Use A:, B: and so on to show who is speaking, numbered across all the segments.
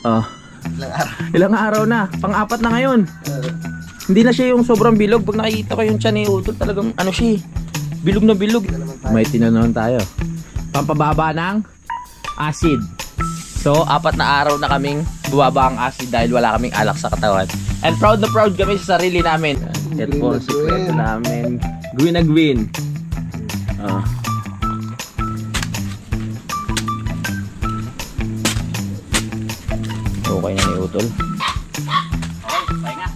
A: Oh. Ilang araw na. Pang-apat na ngayon. Hindi na siya yung sobrang bilog. Pag nakikita ko yung tiyan ni Utol, talagang ano siya, bilog na bilog. May tinanong tayo. Pampababa ng acid. So, 4 na araw na kaming bumaba ang acid dahil wala kaming alak sa katawan. And proud na proud kami sa sarili namin. Ito po ang sikreto namin. Gwin na gwin. Okay na ni Utol. Okay, nga.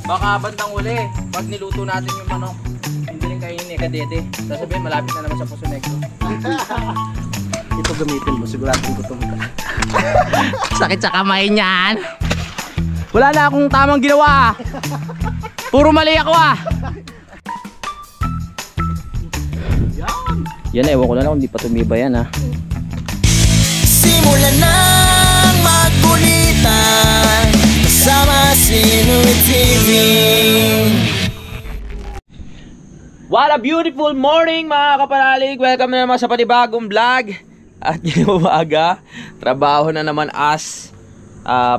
A: Baka bandang uli, pag niluto natin yung manok, hindi rin kayo ni Kadete. Sasabihin, malapit na naman sa Puso Negro.
B: Ito gamitin mo, siguradong ko itong
A: Sakit sa kamay niyan. Wala na akong tamang ginawa. Puro mali ako Yan, ewan ko na lang kung di pa tumiba yan
C: Simulan ng magkulitan kasama si Nuit TV.
A: What a beautiful morning mga kapanalig. Welcome na naman sa panibagong vlog. At ngayong umaga, trabaho na naman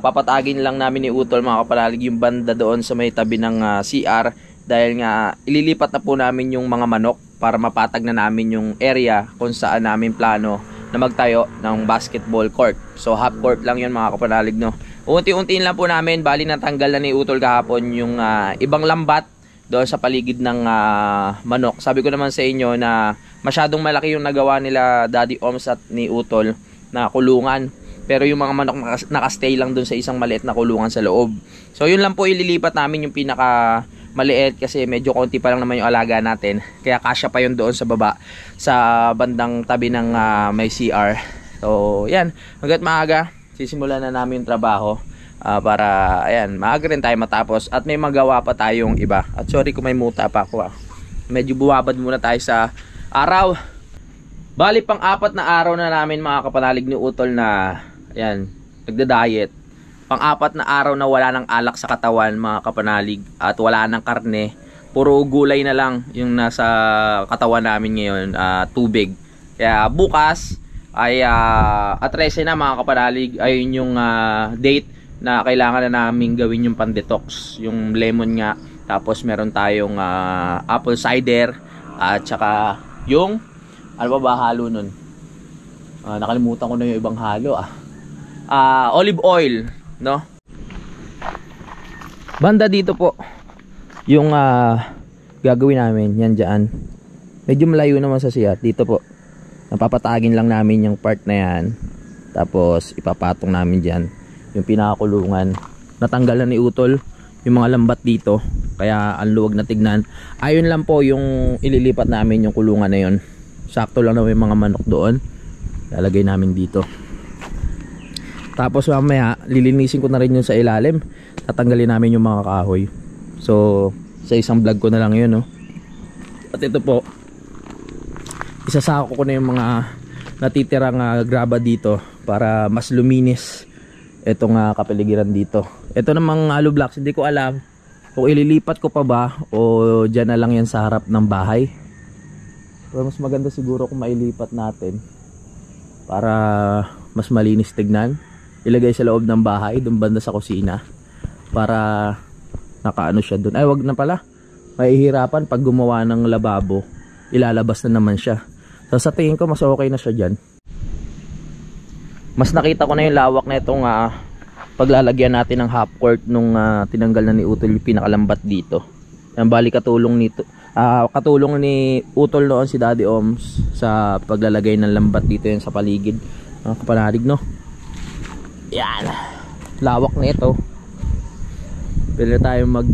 A: papatagin lang namin ni Utol mga kapanalig yung banda doon sa may tabi ng CR. Dahil nga ililipat na po namin yung mga manok para mapatag na namin yung area kung saan namin plano na magtayo ng basketball court. So half court lang yun mga kapanalig, no. Unti-untiin lang po namin. Bali natanggal na ni Utol kahapon yung ibang lambat doon sa paligid ng manok. Sabi ko naman sa inyo na masyadong malaki yung nagawa nila Daddy Oms at ni Utol na kulungan. Pero yung mga manok nakastay lang doon sa isang maliit na kulungan sa loob. So yun lang po ililipat namin yung pinaka maliit kasi medyo konti pa lang naman yung alaga natin. Kaya kasya pa yun doon sa baba sa bandang tabi ng may CR. So yan, hanggat maaga sisimulan na namin yung trabaho. Para ayan, maaga rin tayo matapos at may magawa pa tayong iba. At sorry kung may muta pa ako Medyo buwabad muna tayo sa araw. Bali pang 4 na araw na namin mga kapanalig ni Utol na ayan, nagda-diet. Pang 4 na araw na wala ng alak sa katawan mga kapanalig at wala ng karne. Puro gulay na lang yung nasa katawan namin ngayon, tubig. Kaya bukas ay at 13 na mga kapanalig, ayun yung date na kailangan na namin gawin yung pan-detox, yung lemon nga, tapos meron tayong apple cider at saka yung ano ba halo nun, nakalimutan ko na yung ibang halo olive oil, no. Banda dito po yung gagawin namin, yan dyan, medyo malayo naman sa siya, dito po napapatagin lang namin yung part na yan, tapos ipapatong namin dyan yung pinakakulungan. Natanggal na ni Utol yung mga lambat dito, kaya ang luwag na tignan. Ayun lang po yung ililipat namin yung kulungan na yun. Sakto lang na may mga manok doon, lalagay namin dito. Tapos mamaya lilinisin ko na rin yun sa ilalim, tatanggalin namin yung mga kahoy. So sa isang vlog ko na lang yun, no? At ito po, isasako ko na yung mga natitirang graba dito para mas luminis itong kapaligiran dito. Ito namang hollow blocks, hindi ko alam kung ililipat ko pa ba o dyan na lang yan sa harap ng bahay. Pero mas maganda siguro kung mailipat natin para mas malinis tignan. Ilagay sa loob ng bahay, doon banda sa kusina, para nakaano siya doon. Ay wag na pala, mahihirapan pag gumawa ng lababo, ilalabas na naman siya. So sa tingin ko mas okay na siya dyan. Mas nakita ko na yung lawak na itong paglalagyan natin ng half court nung tinanggal na ni Utol yung pinakalambat dito. Yan, bali katulong nito, katulong ni Utol noon si Daddy Oms sa paglalagay ng lambat dito yan sa paligid. Kapanalig, no? Yan, lawak na ito. Pwede tayo mag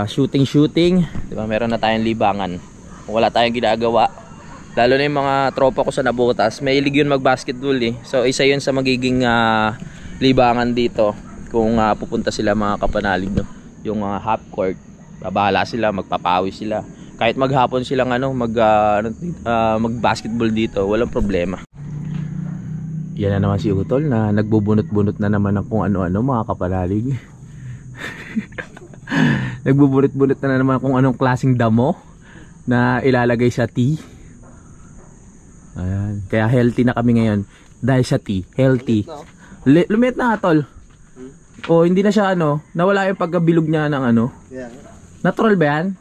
A: shooting, diba? Meron na tayong libangan. Kung wala tayong ginagawa, lalo na yung mga tropa ko sa Nabotas, mahilig yun mag basketball So isa yun sa magiging libangan dito kung pupunta sila mga kapanalig, no? Yung half court, babahala sila, magpapawis sila. Kahit maghapon silang mag basketball dito, walang problema. Yan na naman si Utol na nagbubunot-bunot na naman ng kung ano-ano mga kapanalig. Nagbubunot-bunot na naman kung anong klaseng damo na ilalagay sa tea. Ayan. Kaya healthy na kami ngayon. Dahil sa tea, healthy.
B: No?
A: Lumit na tol. O hindi na siya nawala yung pagkabilog niya ng
B: Yeah.
A: Natural ba yan?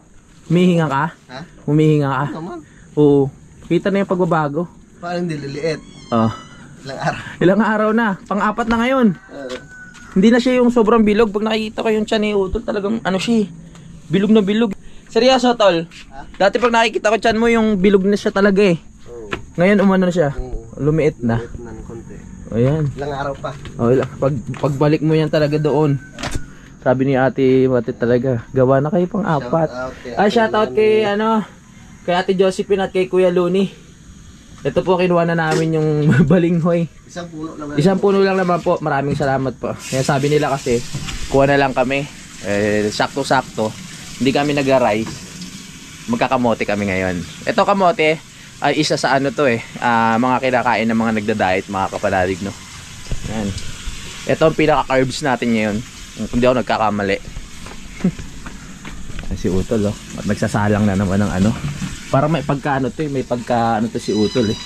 A: Humihinga ka?
B: Ha?
A: Humihinga ka?
B: Naman.
A: Oo. Kita na yung pagbabago.
B: Parang hindi liliit.
A: Oh.
B: Ilang araw.
A: Ilang araw na. Pang-apat na ngayon. Hindi na siya yung sobrang bilog. Pag nakikita ko yung tiyan ni Utol, talagang siya bilog na bilog. Seryoso tol.
B: Ha?
A: Dati pag nakikita ko tiyan mo yung bilog na siya talaga eh.
B: Oo.
A: Ngayon umano na siya.
B: Oo.
A: Lumiit na.
B: Liit na ng konti.
A: O yan.
B: Ilang araw pa.
A: O pagbalik mo yan talaga doon. Sabi ni ate talaga, gawa na kayo pang apat. Shoutout kay kay ate Josephine at kay Kuya Luni. Ito po kinuha na namin yung balinghoy.
B: Isang puno naman.
A: Isang puno lang naman po. Maraming salamat po. Kaya sabi nila kasi, kuha na lang kami. Sakto-sakto. Hindi kami nag-rice. Magkakamote kami ngayon. Ito kamote ay isa sa mga kinakain ng mga nagda-diet, mga kapalalig, no. Yan. Ito ang pinaka-carbs natin ngayon. Kung di ako nagkakamali. Si Utol, at nagsasalang na naman ng Para may pagka may pagka si Utol eh.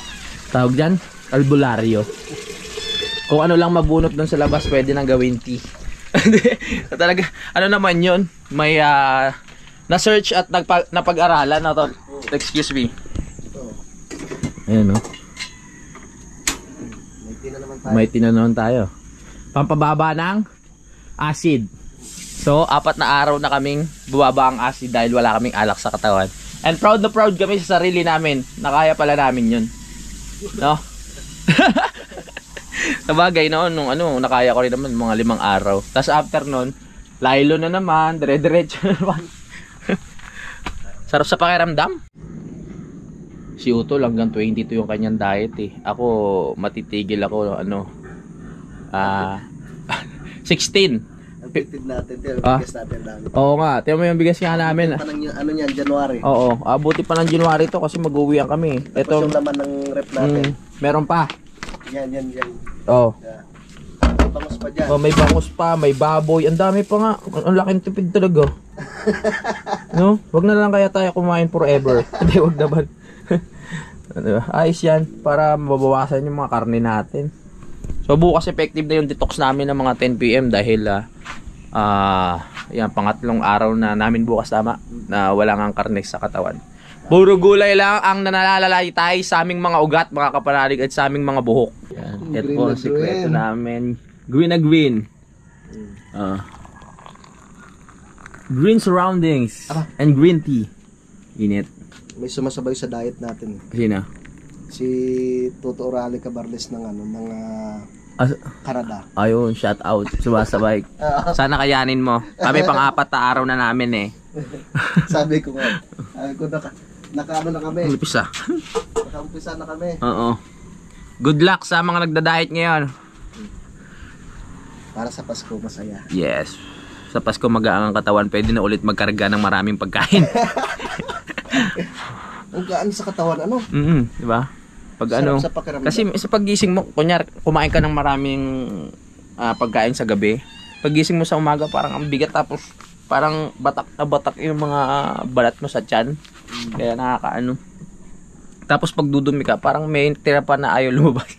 A: Tawag dyan, albularyo. Kung lang mabunot doon sa labas, pwede nang gawin tea. Talaga, naman yun? May na-search at napag-aralan na to. Excuse me. Ayan May tea na naman tayo. Pampababa ng acid. So, 4 na araw na kaming bubaba ang acid dahil wala kaming alak sa katawan. And proud na proud kami sa sarili namin. Nakaya pala namin yun. No? Sabagay nung nakaya ko rin naman mga 5 araw. Tapos after nun, laylo na naman, dire-diretso na naman. Sarap sa pakiramdam. Si Utol hanggang 22 yung kanyang diet eh. Ako, matitigil ako 16.
B: Ang tipid natin, bigas natin dami.
A: Oo nga, tiyan mo yung bigas nga namin.
B: Niyan, January.
A: Oo, abuti pa ng January to kasi mag-uwian kami.
B: Ito yung laman ng rep natin.
A: Meron pa.
B: Yan.
A: Oo.
B: Yeah. May bangus pa dyan.
A: May bangus pa, may baboy. Ang dami pa nga. Ang laking tipid talaga. No? Wag na lang kaya tayo kumain forever. Hindi, wag naman. Ayos yan para mababawasan yung mga karne natin. So bukas effective na yung detox namin ng mga 10 PM dahil yan, pangatlong araw na namin bukas tama na wala ngang karne sa katawan. Puro gulay lang ang nanalalaytay sa aming mga ugat, mga kapanalig, at sa aming mga buhok. Yan. Ito po ang sikreto namin. Green na green. Green surroundings and green tea. Init.
B: May sumasabay sa diet natin.
A: Sino?
B: Si Toto Orale Cabarles ng Canada.
A: Ayun, shout out. Sumasabay. Sana kayanin mo. Kami pang-4 na araw na namin eh.
B: Sabi ko nga. Nakaano na kami.
A: Umpisa.
B: Nakaumpisa na kami.
A: Oo. Good luck sa mga nagda-diet ngayon.
B: Para sa Pasko, masaya.
A: Yes. Sa Pasko magaang ang katawan, pwede na ulit magkarga ng maraming pagkain.
B: Ang gaan sa katawan,
A: di ba? Pag
B: sarap sa pakiramdam.
A: Kasi sa paggising mo, kunyar, kumain ka ng maraming pagkain sa gabi. Paggising mo sa umaga, parang ang bigat, tapos parang batak na batak yung mga balat mo sa tiyan. Kaya nakakaano. Tapos pag dudumi ka, parang may tira pa na ayaw lumabas.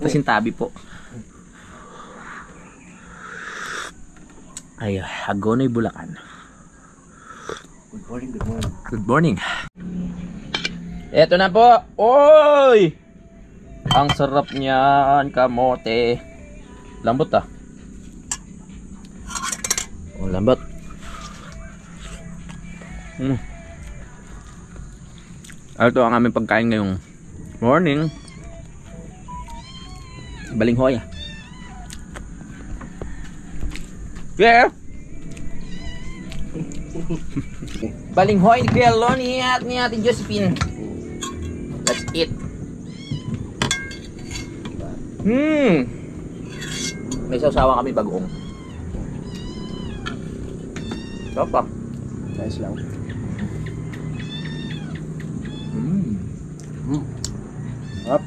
A: Tapos yung tabi po. Ay, Hagonoy, Bulacan.
B: Good morning, good morning.
A: Good morning. Eto na po. Oy! Ang sarap niyan, kamote. Lambot Oh, lambot. Ito ang aming pagkain ngayong morning. Balinghoy. Yeah. Balinghoy ni Kuya Loni at ni Ate Josephine. Let's eat. May sausawa kami bagoong. Sarap.
B: Nice lang. Sarap.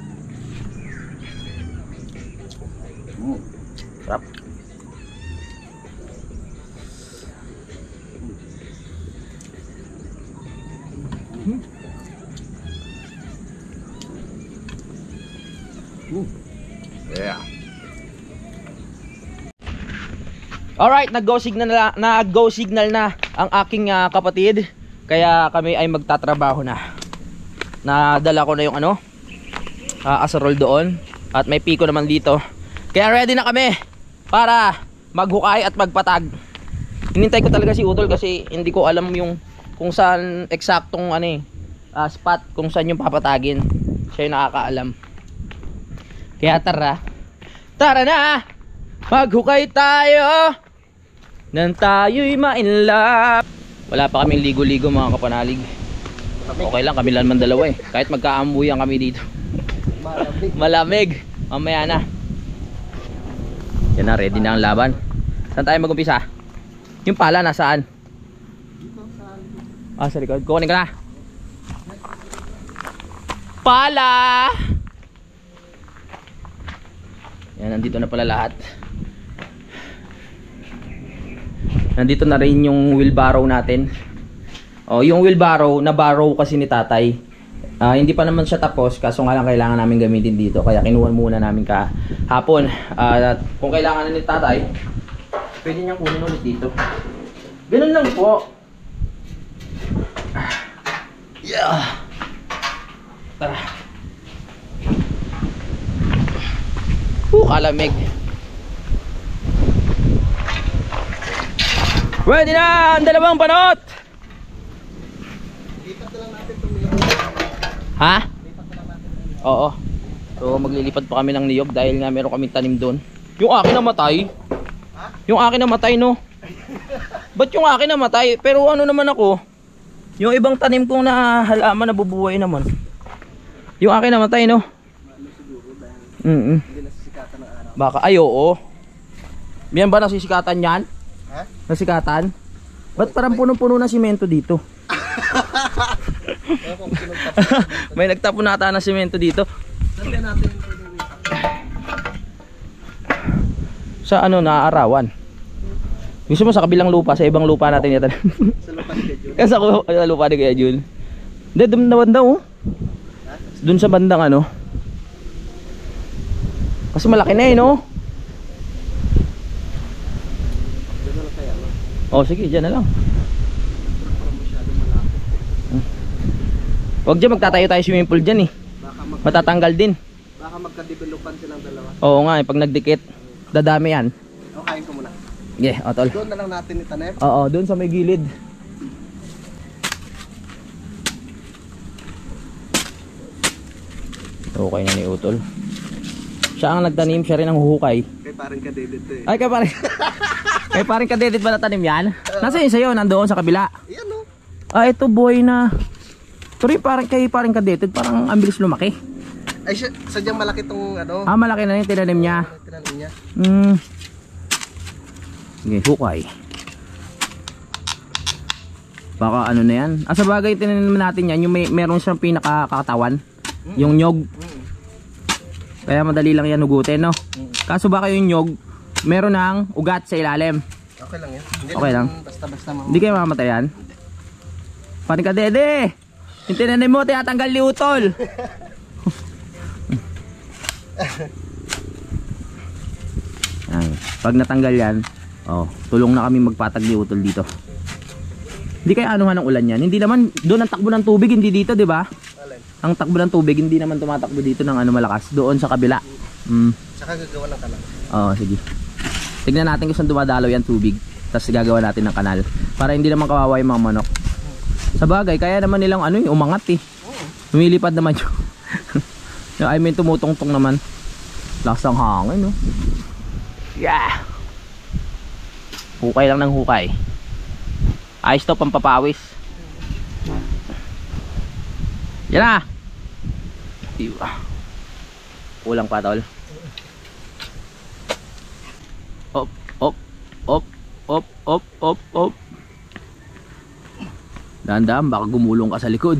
A: Sarap. Yeah. Alright, nag-go signal na ang aking kapatid. Kaya kami ay magtatrabaho na. Nadala ko na yung asarol doon. At may piko naman dito. Kaya ready na kami para maghukay at magpatag. Hinintay ko talaga si Utol kasi hindi ko alam yung kung saan eksaktong spot kung saan yung papatagin. Siya yung nakakaalam. Kaya tara na, maghukay tayo nang tayo'y ma-inlove. Wala pa kaming ligo-ligo mga kapanalig. Okay lang, kami lang man dalawa kahit magkaamuyan kami dito. Malamig. Mamaya na. Yan na, ready na ang laban. Saan tayo mag-umpisa? Yung pala nasaan? Sa likod. Kukunin ka na. Pala! Yan, nandito na pala lahat. Nandito na rin yung wheelbarrow natin. Yung wheelbarrow, na-barrow kasi ni tatay. Hindi pa naman siya tapos, kaso nga lang kailangan namin gamitin dito. Kaya kinuha muna namin kahapon. Kung kailangan na ni tatay, pwede niyang kunin ulit dito. Ganun lang po. Yeah. Tara. Kalamig. Pwede na ang dalawang panot.
B: Lipat na lang natin itong niyog.
A: Ha? Oo. So maglilipat pa kami ng niyog dahil nga meron kaming tanim doon. Yung akin namatay.
B: Ha?
A: Yung akin namatay, no? Ba't yung akin namatay? Pero ano naman ako? Yung ibang tanim kong na halaman nabubuhay naman. Yung akin namatay, no?
B: Hindi nasisikatan ng araw.
A: Baka, ay oo. Yan ba nasisikatan yan?
B: Ha?
A: Nasikatan? Ba't parang punong-puno na simento dito? May nagtapon nata na simento dito.
B: Saan natin yung
A: Sa naarawan. Gusto mo sa kabilang lupa, sa ibang lupa natin yata.
B: sa lupa ni Kedyo?
A: Sa lupa ni Kuya Jun. Hindi, doon na banda doon sa bandang kasi malaki na no?
B: Doon na lang kaya, no?
A: Sige, dyan na lang.
B: Parang masyadong malapit.
A: Huwag dyan, magtatayo tayo swimming pool dyan
B: Baka
A: matatanggal din.
B: baka magka-developan silang dalawa.
A: Oo nga, pag nagdikit, dadami yan.
B: O, kain ko muna.
A: Yeah, tol.
B: Doon na lang natin itanim.
A: Oo, doon sa may gilid. Okay na ni Utol. Siya ang nagtanim, siya rin ang huhukay.
B: Kay parang kadedit to
A: Ay, kay paring kadedit ba natanim yan? Nasa yun sa'yo, nandoon sa kabila.
B: Ayan, no?
A: Ito boy na. Pero parang kay paring kadedit, parang ang bilis lumaki.
B: Ay, sadyang malaki tong
A: Malaki na yung tinanim niya.
B: tinanim niya.
A: Sige, hukay. Baka ano na yan. Sa bagay, tinanim natin yan, yung meron siyang pinakakatawan. Yung nyog. Kaya madali lang yan hugutin, no? Kaso baka yung nyog, meron ng ugat sa ilalim.
B: Okay lang yan. Hindi
A: Okay lang.
B: Basta-basta
A: Hindi kayo mamatayan. Paring ka dede. Yung tinanim mo, tinatanggal ni Utol. Pag natanggal yan, tulong na kami magpatag ni Utol dito. Hindi kaya anuhan ng ulan yan. Hindi naman, doon ang takbo ng tubig, hindi dito, di ba? Ang takbo ng tubig, hindi naman tumatakbo dito ng malakas. Doon sa kabila.
B: Saka gagawa ng kanal.
A: Sige. Tignan natin kung saan dumadalaw yan tubig. Tapos gagawa natin ng kanal. Para hindi naman kawawa yung mga manok. Sa bagay, kaya naman nilang umangat Lumilipad naman yun. I mean, tumutungtong naman. Lakas ng hangin, no? Yeah! Hukay lang ng hukay. Ayos to, pampapawis. Yan na! Kulang pa, tol. Op, op, op, op, op, op, op. Dahan-dahan, baka gumulong ka sa likod.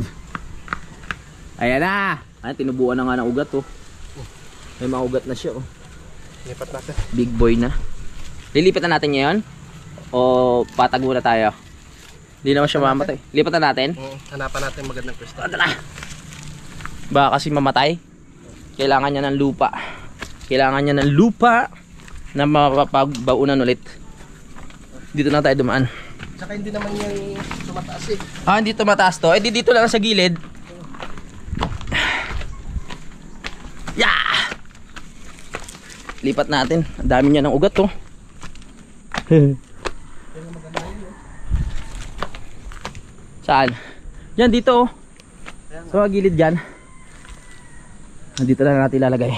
A: Ayan na! Tinubuan na nga ng ugat, May mga ugat na siya,
B: Lipat natin.
A: Big boy na. Lilipat na natin ngayon? O patag muna tayo? Hindi naman siya mamatay. Lipat na natin?
B: Hanapan natin magandang pwesto.
A: Baka kasi mamatay. Kailangan niya ng lupa. Kailangan niya ng lupa na mapapagbaunan ulit. Dito na tayo dumaan.
B: Tsaka hindi naman yung tumataas eh.
A: Ah, hindi to mataas to. Eh di dito lang sa gilid. Yeah! Lipat natin. Ang dami niya ng ugat to. Saan? Yan dito oh. Sa mga gilid dyan. Dito lang natin ilalagay.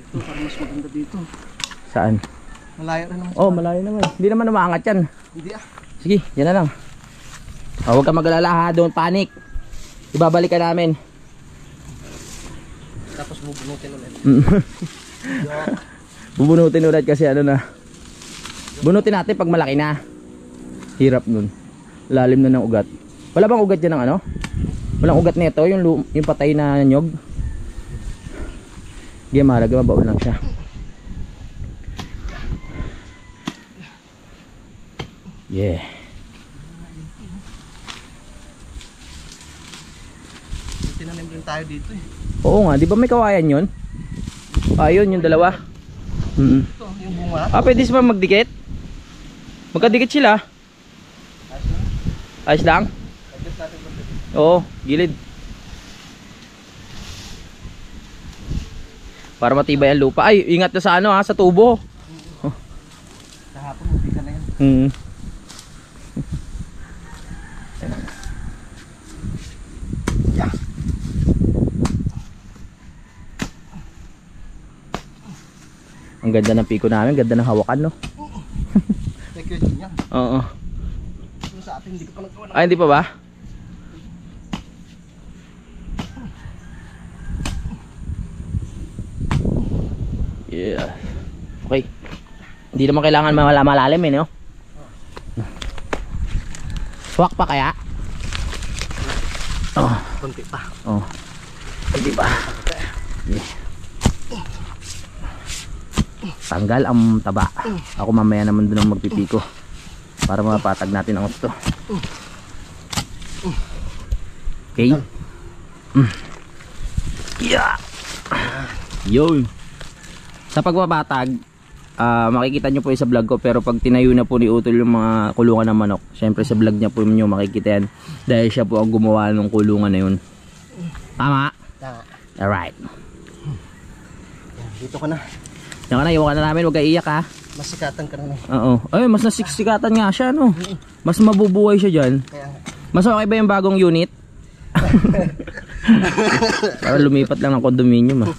B: Dito, parang mas maganda dito.
A: Saan?
B: Malayo rin naman.
A: Oh, malayo naman. Hindi naman umaangat yan.
B: Hindi ah.
A: Sige, yan na lang. Oh, huwag ka mag-alala ha. Don't panic. Ibabalik ka namin.
B: Tapos bubunutin ulit.
A: Bubunutin ulit kasi ano na. Bunutin natin pag malaki na. Hirap nun. Lalim na ng ugat. Wala bang ugat dyan ng ano? Walang ugat nito, yung patay na nyog. Sige, mahalaga mabaon lang siya. Yeah.
B: Tinanim rin tayo dito eh.
A: Oo nga, di ba may kawayan yun? Ayun, yung dalawa.
B: Ito, yung bunga.
A: Ah, pwede sila magdikit? Magkadikit sila. Ayos lang?
B: Adjust natin ba dito?
A: Oo, gilid. Para matibay ang lupa. Ay, ingat na sa ano ha, sa tubo.
B: Kahapon, hindi ka na yan. Yeah.
A: Ang ganda ng piko namin, ganda ng hawakan no.
B: Thank you din yan.
A: Oo.
B: Yung sa atin, hindi ko pa nagawa ng...
A: Ay, hindi pa ba? Yeah. Okay. Hindi naman kailangan malalim eh, no? Swak pa kaya? Oh.
B: Kunti pa.
A: Oh. Hindi ba? Yeah. Tanggal ang taba. Ako mamaya naman doon ang magpipiko para mapatag natin ang gusto. Okay. Yeah. Yun. Sa pagpapatag, makikita nyo po yung sa vlog ko, pero pag tinayo na po ni Utol yung mga kulungan ng manok, syempre sa vlog niya po nyo makikita yan dahil siya po ang gumawa ng kulungan na yun. Tama?
B: Tama.
A: Alright.
B: Dito ka na.
A: Yan ka na, iwan ka na namin, huwag ka iiyak ha.
B: Masikatan ka na.
A: Oo. Ay, mas nasiksikatan nga siya, no? Mas mabubuhay siya dyan.
B: Kaya nga.
A: Mas okay ba yung bagong unit? Para lumipat lang ng condominium ah.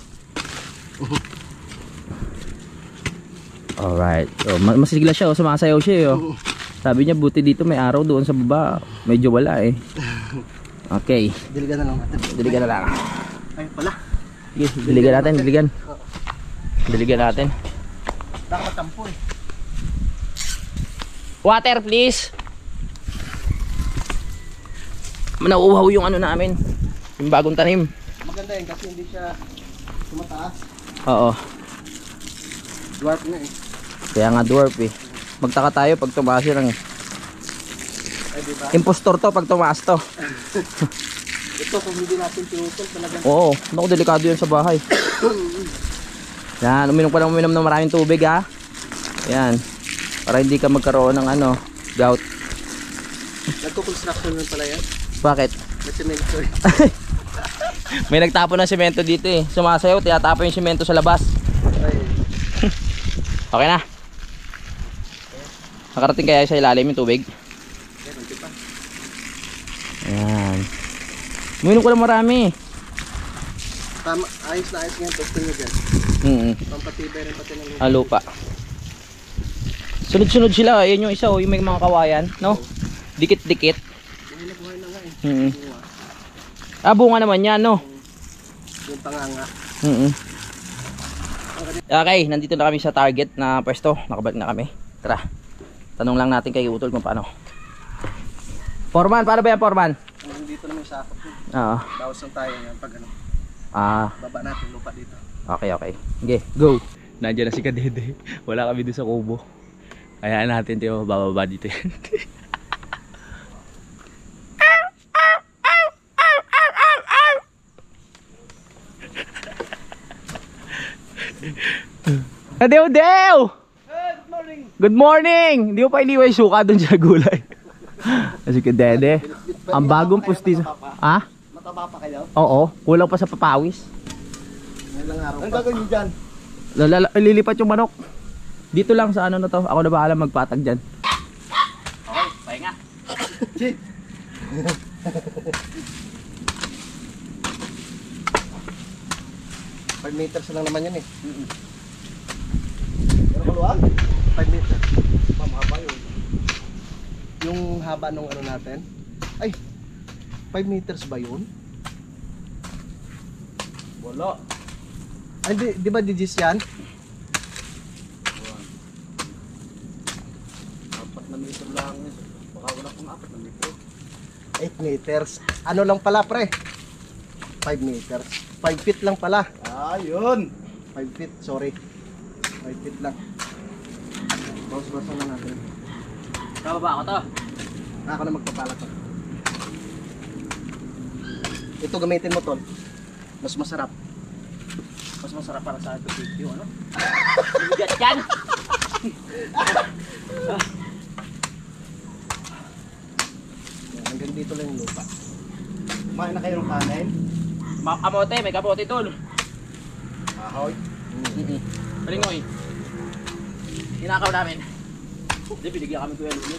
A: Alright. So, masigla siya, sumasayaw siya eh. Sabi niya buti dito may araw, doon sa baba medyo wala eh. Okay.
B: Diligan na lang natin.
A: Diligan na lang.
B: Ay pala.
A: Sige, diligan natin, diligan. Diligan natin.
B: Dapat tampo eh.
A: Water please. Nauuhaw yung ano namin, yung bagong tanim.
B: Maganda yun kasi hindi siya tumataas.
A: Oo.
B: Dwarf na eh.
A: Kaya nga dwarf eh. Magtaka tayo pag tumaas yun ang
B: Ay diba?
A: impostor to pag tumaas to.
B: Ito kung hindi natin tinutol talagang.
A: Oo, naku delikado yun sa bahay. Yan, uminom ka ng maraming tubig ha. Yan. Para hindi ka magkaroon ng ano, gout.
B: Nagko-construction nun pala yan.
A: Bakit?
B: May semento eh.
A: May nagtapon ng semento dito eh. Sumasayaw, tinatapon yung semento sa labas.
B: Ay.
A: Okay na. Nakarating kaya sa ilalim yung tubig?
B: Okay, kunti pa.
A: Ayan. Uminom ko lang marami.
B: Tama, ayos na ayos nga yung testing nyo dyan. Pampatibay rin pati ng lupa.
A: Lupa. Sunod-sunod sila. Ayan yung isa oh, yung may mga kawayan, no? Dikit-dikit.
B: Buhay na buhay na nga eh.
A: Bunga. Ah, bunga naman yan, no?
B: Yung panganga.
A: Okay, nandito na kami sa target na pwesto. Nakabalik na kami. Tara. Tanong lang natin kay Utol kung paano. Foreman, paano ba yan, Foreman?
B: Dito naman sa sakop.
A: Oo.
B: Bawas lang tayo yan pag ano. Baba natin lupa dito.
A: Okay, okay. Sige, go. Nandiyan na si Kadede. Wala kami doon sa kubo. Hayaan natin tayo bababa dito yan. Dew! Good morning! Hindi mo pa iniwan yung suka doon sa gulay. Kasi ka dede. Ang bagong pustiso. Ha?
B: Mataba pa kayo?
A: Oo, kulang pa sa papawis.
B: Ilang araw pa. Ang gagawin nyo dyan?
A: Lilipat yung manok. Dito lang sa ano na to. Ako na bahala magpatag dyan. Okay, pahinga.
B: Chik! 5 meters lang naman yan eh. Pero kaluwag? 5 meters. Mahaba yun. Yung haba nung ano natin. Ay! 5 meters ba yun?
A: Wala.
B: Ay, di ba digits yan?
A: 4 na meter lang. Baka wala pang 4 na meter.
B: 8 meters. Ano lang pala pre? 5 meters. 5 feet lang pala.
D: Ah, yun.
B: 5 feet, sorry. 5 feet lang. Bawas-bawasan na natin.
A: Tama ba ako to?
B: Ako na magpapalat to. Ito gamitin mo tol. Mas masarap.
A: Mas masarap para sa ito video, ano? Bigat yan!
B: Hanggang dito lang yung lupa.
D: Kumain na kayo ng kanin?
A: Kamote, may kamote tol.
D: Ahoy.
A: Palingoy. Hinakaw namin. Hindi, binigyan kami Kuya Luni.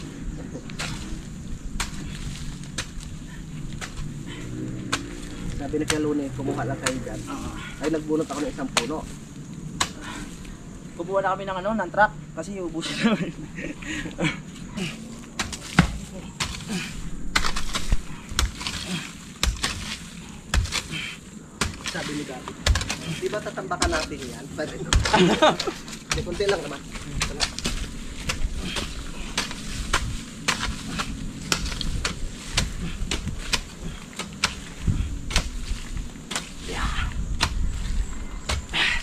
B: Sabi ni Kuya Luni, kumuha lang kayo dyan. Ay nagbunot ako ng isang puno.
A: Kubuha na kami ng ano, ng truck. Kasi ubusin namin.
B: Sabi ni Gabi, di ba tatambakan natin yan? Pwede ito. Hindi, kunti lang naman. Ito lang.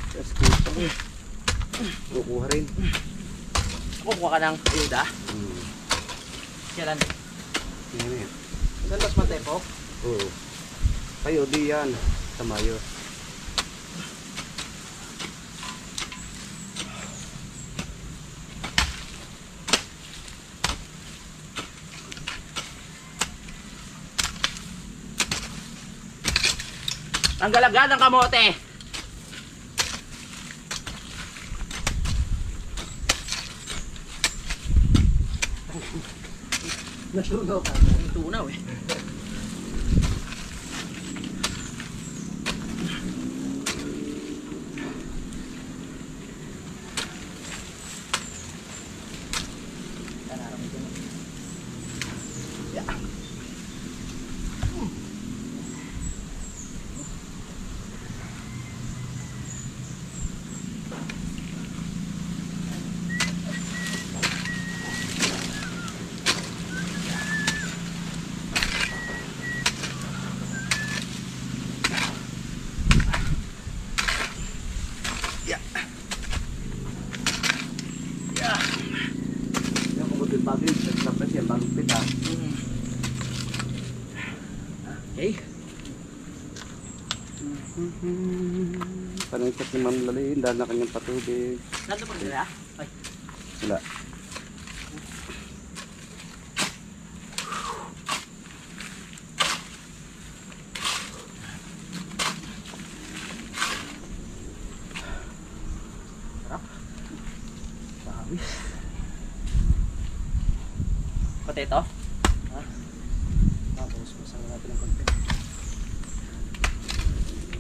D: Tapos kuha. Kukuha rin.
A: Kukuha ka ng ayuda. Kailan?
D: Yan yan.
B: Saan mas matepo?
D: Oo. Kayo, di yan. Sa Mayo.
A: Ang galaga ng kamote.
B: Nasunaw ka.
A: Tunaw eh.
D: Yan, kung din bagay. Sarap na siya. Bagong pita.
A: Okay.
D: Panangkat ni Ma'am Lalin. Dahil na kanyang patubig.
A: Nandun pa sila? Ay.
D: Wala.
A: Pati ito?
B: Tapos, masang natin ng konti.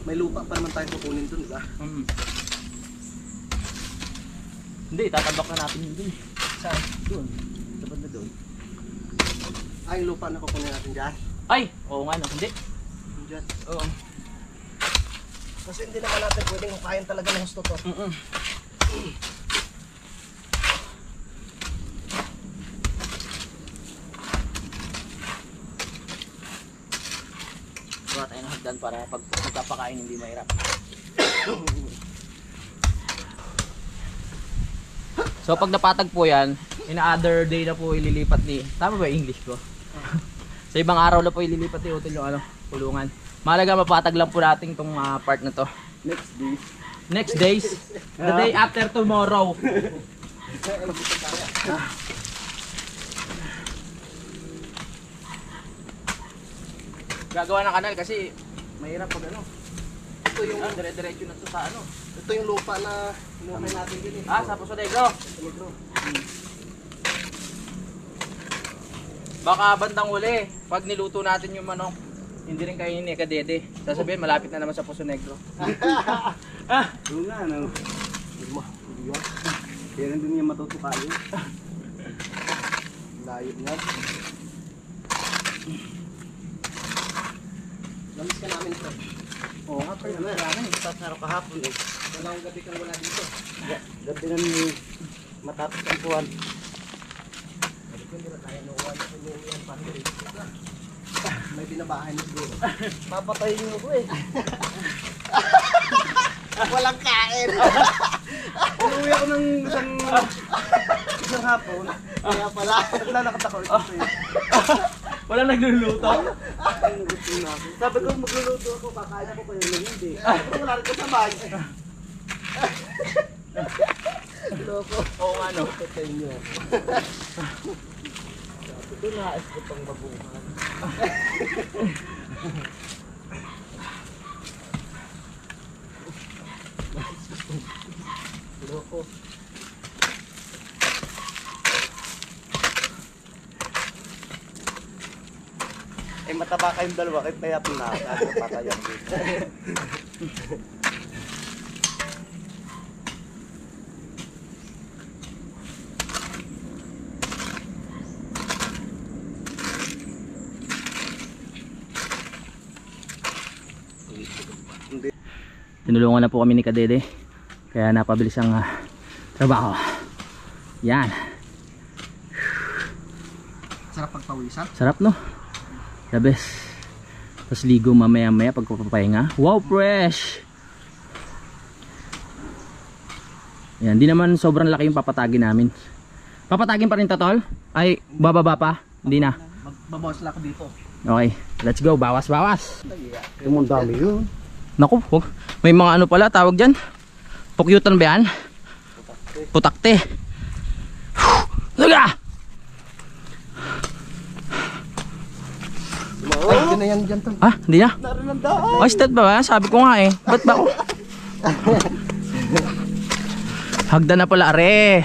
B: May lupa pa naman tayo kukunin dun, di ba?
A: Hindi, tatabak na natin yun dun.
B: Saan?
A: Doon. Dapat na doon.
B: Ay, yung lupa na kukunin natin dyan.
A: Ay! Oo nga no, hindi.
B: Dyan.
A: Oo.
B: Kasi hindi naman natin pwedeng hukayin talaga ng gusto to.
A: Gawa tayo ng hagdan para pag magpapakain hindi mahirap. So pag napatag po yan, in other day na po ililipat ni, tama ba yung English ko? Sa ibang araw na po ililipat ni Utol yung ano, kulungan. Mahalaga mapatag lang po natin tong part na to.
D: Next day.
A: Next days. The day after tomorrow. Gagawa ng kanal kasi mahirap pag ano.
B: Ito yung,
A: Dire-diretso na to sa ano.
B: ito yung lupa na inukay natin din eh.
A: Ah, sa Poso Negro. Baka bandang huli, pag niluto natin yung manok, hindi rin kainin ni Kadede. Sasabihin, malapit na naman sa Poso Negro.
D: Oo nga, ano. Kaya nandun niya matutukayo.
B: Layo nga. Lamis ka namin ito.
D: Oo nga, pero ano. Kaya nga, itas na kahapon eh.
B: Dalawang gabi kang wala dito.
D: Gabi na ni matapos ang puwan.
B: Hindi na tayo nakuha na yan. May binabahay na siguro.
D: Papatayin niyo ko eh.
B: Walang kain.
D: Umuwi ako ng isang hapon.
B: Kaya pala.
D: Naglalakad ako ito eh.
A: Wala nagluluto.
D: Ay, nagusto na ako. Sabi ko, magluluto ako, kakain ako kayo lang hindi.
B: Wala rin kasabay. Loko.
A: Oo nga no.
B: Patayin niyo.
D: Ito naas ko pang mabuhan.
B: Loko.
D: Eh mataba kayong dalawa, kahit payat na. Kasi patayan dito.
A: Tinulungan na po kami ni Kadede. Kaya napabilis ang trabaho. Yan.
B: Sarap pagpawisan.
A: Sarap no? The best. Tapos ligo mamaya-maya pagpapapahinga. Wow, fresh! Yan, di naman sobrang laki yung papatagin namin. Papatagin pa rin tatol? Ay, bababa pa? Hindi na.
B: Magbabawas lang ako dito.
A: Okay, let's go. Bawas-bawas.
D: Yung dami yun.
A: Naku, may mga ano pala tawag dyan. Pukyutan ba yan? Putakte. Laga!
B: Ay, hindi na yan dyan to.
A: Ah, hindi na?
D: Naroon ang daan.
A: Ay, stud ba ba? Sabi ko nga eh. Ba't ba ako? Hagda na pala, are.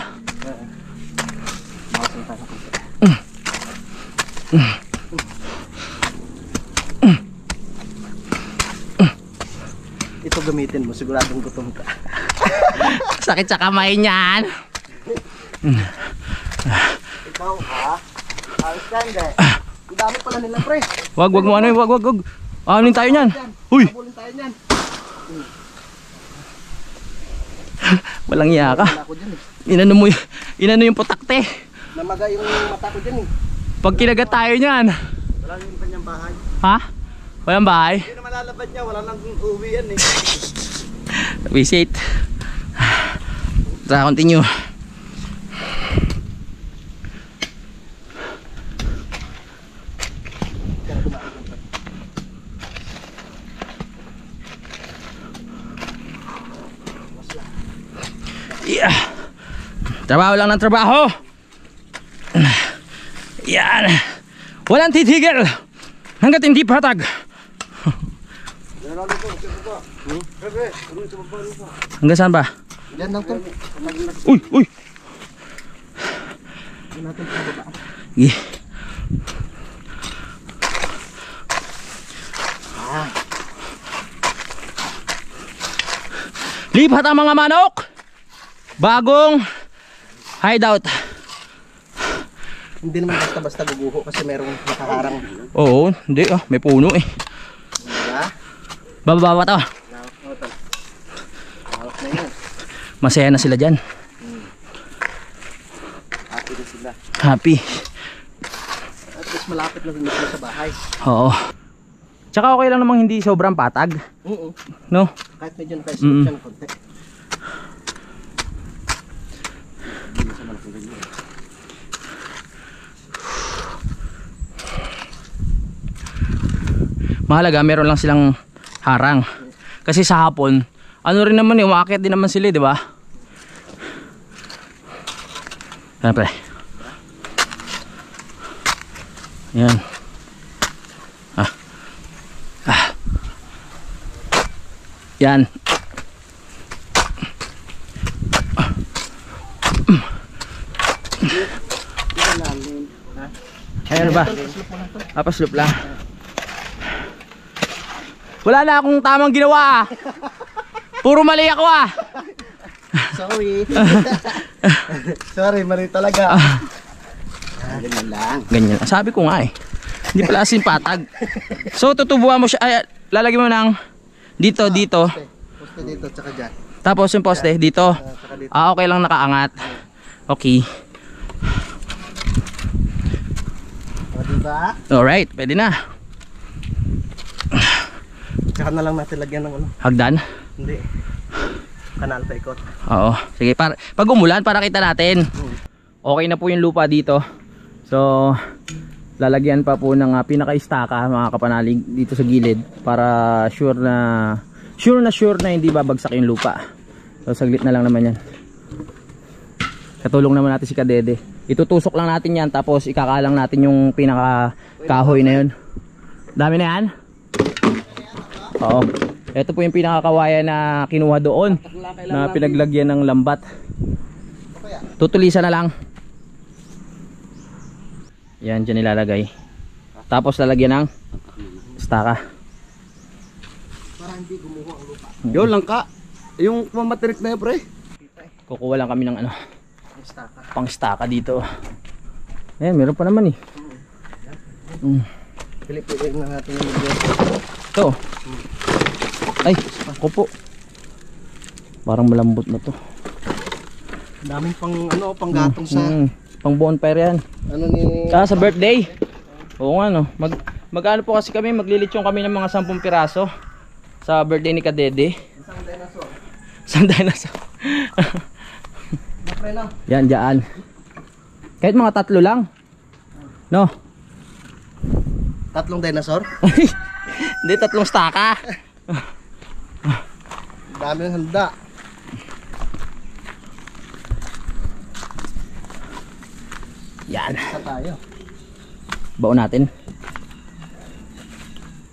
B: Ito gamitin mo, siguradong gutom ka.
A: Sakit sa kamay niyan.
B: Ikaw ha? Ayos ka hindi. Ang dami pala nila pre.
A: Wag mo ano, wag. Anin tayo niyan. Uy,
B: Habulin tayo niyan.
A: walang iya ka.
B: Wala ko dyan eh.
A: Inano yung putakte.
B: Namaga yung mata ko dyan eh.
A: Pag kinagat tayo niyan.
D: Wala yung kanyang bahay.
A: Ha? Walang bahay.
D: Hindi naman lalabad niya, wala nang uwi yan eh.
A: Visit. Tara, continue. Yeah. Trabaho lang ng trabaho. Yan. Walang titigil hanggat hindi patag. Hanggang saan ba?
B: Diyan lang to.
A: Uy.
B: Diyan natin pababaan.
A: Yeah. Lipat ang mga manok. Bagong hideout.
B: Hindi naman basta-basta guguho kasi merong nakaharang.
A: Oo, hindi may puno eh.
B: Diba?
A: Bababa to.
B: Hawak na yun.
A: Masaya na sila dyan.
B: Happy na sila.
A: Happy.
B: At least malapit na rin sila sa bahay.
A: Oo. Tsaka okay lang namang hindi sobrang patag.
B: Oo.
A: No?
B: Kahit medyo nakaisip siya ng konti.
A: Mahalaga meron lang silang harang. Kasi sa hapon
E: ano rin naman eh, umaakit din naman sila, di ba? Yan pre. Yan. Yan. Ay, ano ba? Slope lang. Wala na akong tamang ginawa. Puro mali ako ah.
B: Sorry. Sorry, mali talaga. Ganyan lang.
E: Ganyan. Sabi ko nga eh. Hindi pala asin patag. So tutubuan mo siya. Ay, lalagyan mo ng dito.
B: Poste dito, tsaka dyan.
E: Tapos yung poste dito.
B: Tsaka dito.
E: Okay lang nakaangat. Okay.
B: O, diba?
E: Alright, pwede na.
B: Tsaka na lang natin lagyan ng ano.
E: Hagdan.
B: Hindi. Kanal pa ikot.
E: Oo. Sige, pag umulan para kita natin. Okay na po yung lupa dito. So lalagyan pa po ng pinaka-istaka mga kapanalig dito sa gilid para sure na hindi babagsak yung lupa. So saglit na lang naman yan. Katulong naman natin si Kadede. Itutusok lang natin yan tapos ikakalang natin yung pinaka-kahoy na yun. Dami na yan? Oo. Ito po yung pinakakawayan na kinuha doon na pinaglagyan ng lambat. Tutulisan na lang. Yan, dyan nilalagay. Tapos lalagyan ng staka.
B: Para hindi gumuho ang lupa.
D: Yun lang ka. Yung mamatirik na yun, pre.
E: Kukuha lang kami ng ano,
B: Istaka.
E: pang staka dito. Ayan, meron pa naman eh.
B: Pilipitin na natin yung video.
E: Ito. Ay, ako po. Parang malambot na to.
B: Daming pang gatong sa
E: pang bonfire yan.
B: ano ni
E: Sa birthday. Oo nga no. Mag-ano po kasi kami, maglilitsyon kami ng mga 10 piraso sa birthday ni Kadede.
B: isang dinosaur.
E: Isang dinosaur.
B: Napre na.
E: Yan, dyan. Kahit mga 3 lang. No?
B: 3 dinosaur.
E: Hindi, 3 staka.
B: Daming handa.
E: Yan.
B: Isa tayo.
E: Baon natin.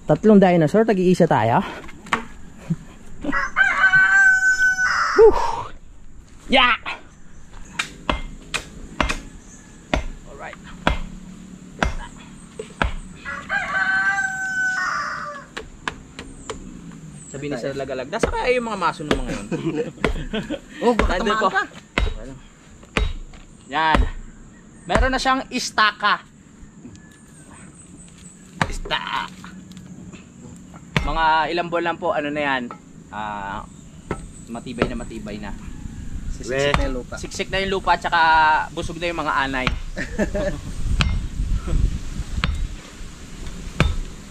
E: 3 dinosaur, tag-iisa tayo. Whew. Yeah! Alright. Sabi ni Sir Lagalag, nasa kaya yung mga maso ng mga yun?
B: Oh, baka
E: Nandun
B: tamaan
E: po.
B: ka.
E: Yan. Meron na siyang istaka. Istaka. Mga ilang buwan lang po, ano na yan. Matibay na.
B: Sisik na yung lupa.
E: Siksik na yung lupa, tsaka busog na yung mga anay.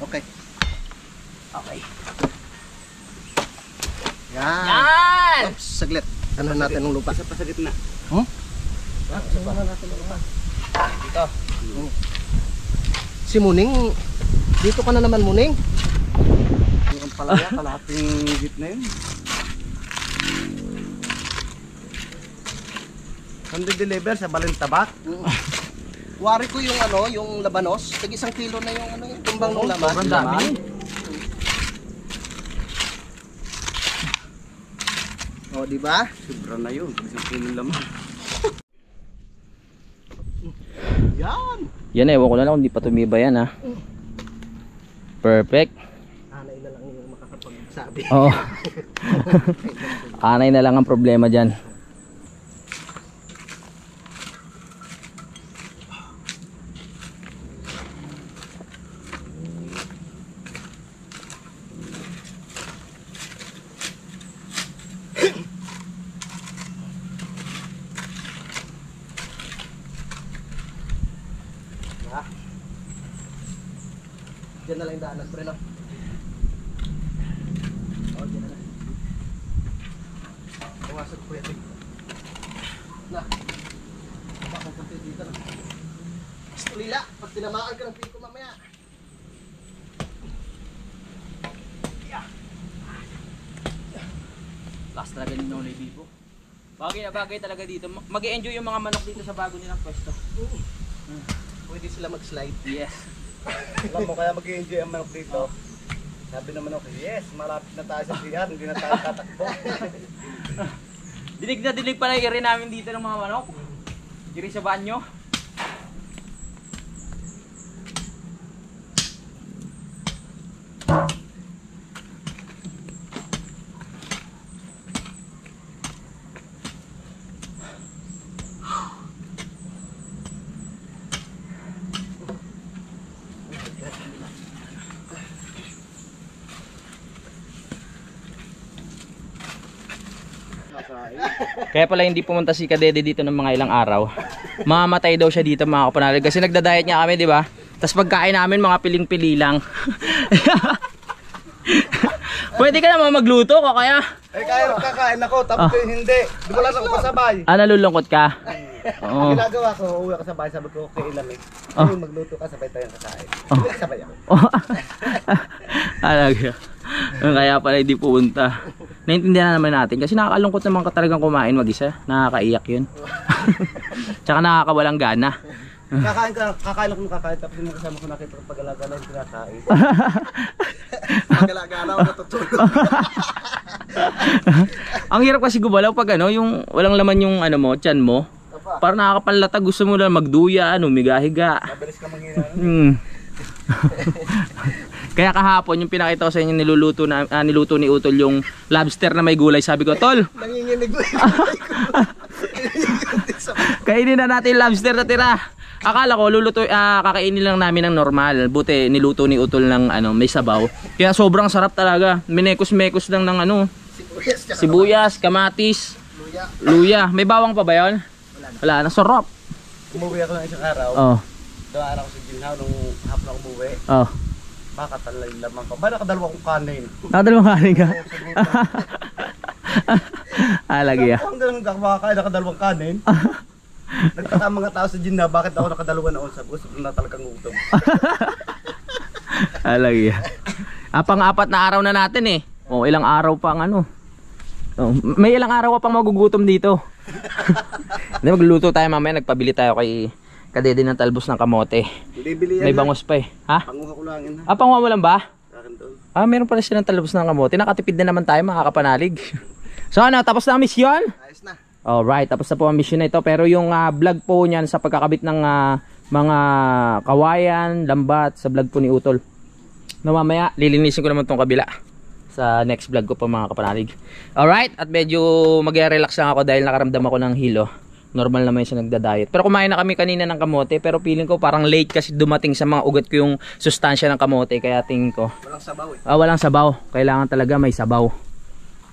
B: Okay.
E: Okay.
B: Yan.
E: Yan!
B: Oops, saglit. Ano natin ng lupa?
D: Isa pa sa gitna.
B: Ano natin ng lupa?
E: Dito.
B: Si Muning, dito ka na naman Muning.
D: Yung palaya, kalahating gitna yun. Saan deliver sa Balintabak?
B: Wari ko yung ano, yung labanos. Tig 1 kilo na yung ano, yung tumbang ng laman.
E: Sobrang dami.
B: O, di ba?
D: Sobra na yun. Isang kilo laman.
B: Yan.
E: Yan, ewan ko na lang kung di pa tumibay yan ha. Perfect.
B: Anay na lang yung makakapagsabi.
E: Oo. Anay na lang ang problema dyan.
B: Diyan na lang yung daanan, pre, no? O, diyan na lang. Pumasok po yan. Na. Baka punti dito na. Lila, pag tinamaan ka ng piko mamaya.
E: Lakas talaga ni Nonoy Bibo. Bagay na bagay talaga dito. Mag-i-enjoy yung mga manok dito sa bago nilang pwesto.
B: Pwede sila mag-slide.
E: Yes.
D: Alam mo, kaya mag-i-enjoy ang manok dito. Sabi naman ako, yes, malapit na tayo sa CR, hindi na tayo tatakbo.
E: Dinig na dinig pala rin namin dito ng mga manok. Diri sa banyo. Kaya pala hindi pumunta si Kadede dito ng mga ilang araw. Mamamatay daw siya dito mga kapanalig. Kasi nagda-diet niya kami, di ba? Tapos pagkain namin mga piling-pili lang. Pwede ka naman magluto ko kaya.
D: Eh kaya kakain ako, tapos hindi. Di ko lang ako kasabay.
E: Nalulungkot ka? Oo.
D: Ginagawa ko, uuwi ako sa bahay, sabi ko, okay ilam eh. Ngayon magluto ka, sabay tayong kakain. Hindi kasabay ako.
E: Talaga. Kaya pala hindi pupunta. Naintindihan na naman natin kasi nakakalungkot naman ka talagang kumain mag-isa. Nakakaiyak yun. Tsaka nakakawalang gana.
D: Kakain ako ng kakain, tapos yung kasama ko nakita ko pag-alagala yung kinakain.
B: Pag-alagala ako natutulog.
E: Ang hirap kasi gumalaw pag ano, yung walang laman yung ano mo, tiyan mo. Para nakakapanlatag, gusto mo lang magduya, miga-higa.
D: Mabilis ka manghina.
E: Kaya kahapon yung pinakita ko sa inyo niluto ni Utol yung lobster na may gulay. Sabi ko, Tol,
B: Nanginginig ko.
E: kainin na natin yung lobster na tira. Akala ko kakainin lang namin ng normal. Buti niluto ni Utol ng may sabaw. Kaya sobrang sarap talaga. Minekos-mekos lang ng sibuyas, kamatis, luya. May bawang pa ba 'yon? Wala na, sarap.
D: Umuwi ako ng isang araw.
E: Oh.
D: Dawaan ako sa Ginhaw nung hapon ako umuwi.
E: Oh.
D: Makatalay lamang ko. Ba nakadalawa kong kanin?
E: Nakadalawang kanin ka? Lagi ah.
D: Ang ganun kakakain, nakadalawang kanin. Nagtaka mga tao sa Ginhaw, bakit ako nakadalawa na unsa? Gusto na talagang gutom.
E: Lagi ah. Pang-apat na araw na natin eh. Oh, ilang araw pang Oh, may ilang araw pa pang magugutom dito. Hindi, magluto tayo mamaya. Nagpabili tayo kay Kadede ng talbos ng kamote.
D: Bili-bili yan.
E: May bangos pa eh. Ha?
D: Panguha ko lang yun.
E: Panguha mo lang ba?
D: Akin doon.
E: Meron pala silang talbos ng kamote. Nakatipid na naman tayo mga kapanalig. So tapos na ang mission?
B: Ayos na.
E: Alright, tapos na po ang mission na ito. Pero yung vlog po niyan sa pagkakabit ng mga kawayan, lambat sa vlog po ni Utol. Mamaya, lilinisin ko naman tong kabila sa next vlog ko po mga kapanalig. Alright, at medyo mag-relax lang ako dahil nakaramdam ako ng hilo. Normal naman yung nagda-diet. Pero kumain na kami kanina ng kamote, pero feeling ko parang late kasi dumating sa mga ugat ko yung sustansya ng kamote. Kaya tingin ko
B: Walang sabaw eh.
E: walang sabaw. Kailangan talaga may sabaw.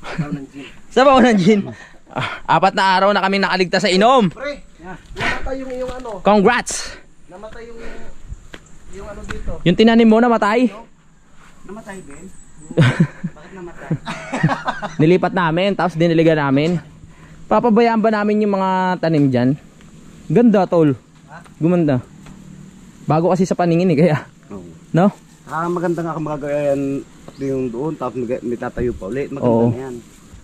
B: Sabaw ng gin.
E: Sabaw ng gin. 4 na araw na kami nakaligtas sa inom.
B: Pre, namatay yung
E: Congrats.
B: namatay yung dito.
E: Yung tinanim mo namatay.
D: Namatay din? Bakit namatay?
E: Nilipat namin, tapos diniligan namin. Papabayaan ba namin yung mga tanim dyan? Ganda, Tol. Gumanda. Bago kasi sa paningin eh, kaya. No?
D: Maganda nga kung magagayan pati yung doon, tapos may tatayo pa ulit. Maganda
E: Oo.
D: na yan.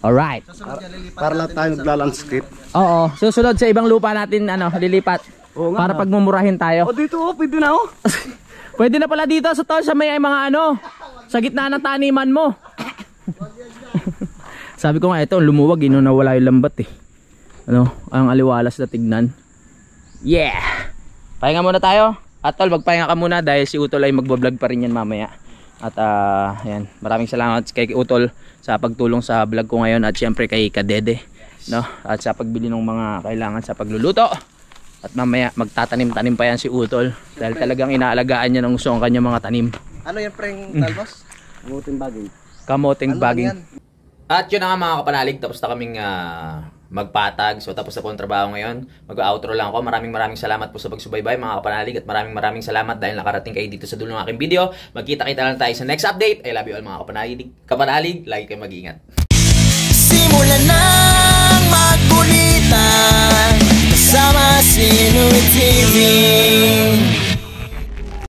E: Alright.
D: Para lang tayo naglalandscape.
E: Oo, susunod sa ibang lupa natin, lilipat.
D: Oo nga.
E: Para pagmumurahin tayo.
D: O dito, pwede na oh.
E: Pwede na pala dito sa Tol, sa may mga sa gitna ng taniman mo. Sabi ko nga ito, lumuwag, nawala yung lambat eh. Ang aliwalas na tignan. Yeah! Pahinga muna tayo. At Tol, magpahinga ka muna dahil si Utol ay magbablog pa rin yan mamaya. At ayan, maraming salamat kay Utol sa pagtulong sa vlog ko ngayon at syempre kay Kadede, at sa pagbili ng mga kailangan sa pagluluto. At mamaya magtatanim-tanim pa yan si Utol dahil talagang inaalagaan niya ng gusto ang kanyang mga tanim.
B: Ano yan, preng talbos?
D: Muting bagay.
E: Kamoting
B: Ano
E: baging.
B: yan?
A: At yun na nga mga kapanalig, tapos na kaming magpatag. So tapos na po ang trabaho ngayon. Mag-outro lang ako. Maraming salamat po sa pagsubaybay mga kapanalig. At maraming salamat dahil nakarating kayo dito sa dulo ng aking video. Magkita-kita lang tayo sa next update. I love you all mga kapanalig. Lagi kayo mag-ingat.
C: Simulan ng magkulitan kasama si Nonoy TV.